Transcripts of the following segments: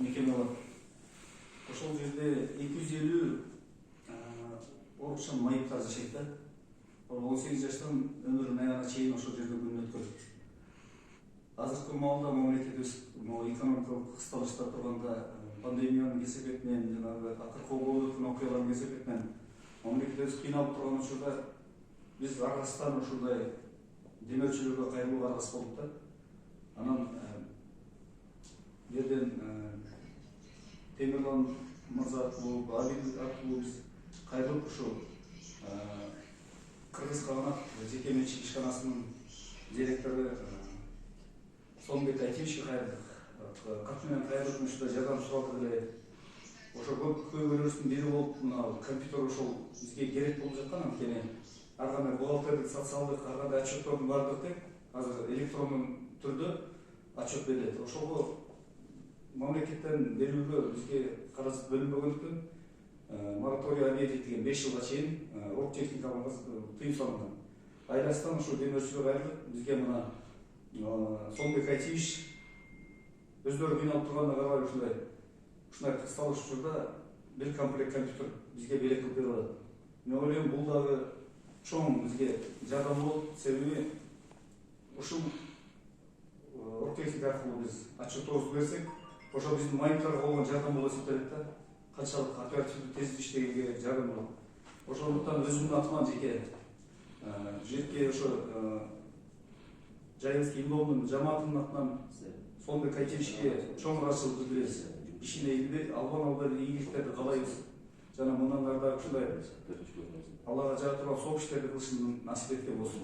мекеме бар. Ошол жерде 250 орукчан майыптар жашайт да. 18 жаштан өмүрүнүн аягына чейин ошол жерде күнүн өткөрөт. Азыркы маалда мамлекетибиз экономикалык кысталышта турганда, пандемиянын кесепетинен, жанагы акыркы болуп өткөн окуялардын кесепетинен мамлекетибиз кыйналып турган учурда биз аргастан ушундай демөөрчүлөргө кайрылууга аргас болдук да. Анан жерден Темирлан мырза аттуу, Абил аттуу биз кайрылып ушу Кыргыз Кагынак жеке менчик ишканасынын директору Сонбек Айтимишке кайрылдык. Кат менен кайрылып ушундай жардам суралды эле. Ошо көйгөйлөрүбүздүн бири болуп, мына компьютер ошол бизге керек болуп жаткан, анткени ар кандай бухгалтердик, социалдык, ар кандай отчеттордун баардыгы азыр электрондун түрдө отчет берилет. Ошого мамлекеттен берүүгө бизге каражат бөлүнбөгөндүктөн мораторий объявить деген 5 жылга чейин орг техникаларга тыюу салынган. Айласынан ошо демөөрчүлөр кайрылып, бизге мына Сонбек Айтимиш өздөрү кыйналып турганда карабай ушундай кысталыш учурда бир комплект компьютер бизге белек кылып берип атат. Мен ойлойм, бул дагы чоң бизге жардам болот, себеби ушул оргтехника аркылуу биз отчеттобузду берсек, ошо биздин майыптарга болгон жардам болуп эсептелет да. Канчалык оперативдүү тез иштегенге жардам болот. Ошондуктан өзүмдүн атыман жеке ошо Жайылский имамдын жамаатынын атынан Сонбек Айтимишке чоң ыраазычылык билдиребиз. Ишине албан ийгиликтерди каалайбыз. Жана мындан ары дагы ушундай Аллага жара турган соп иштерди кылышын насип эткен болсун.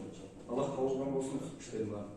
Аллах кабыл кылган болсун иштерин баарын.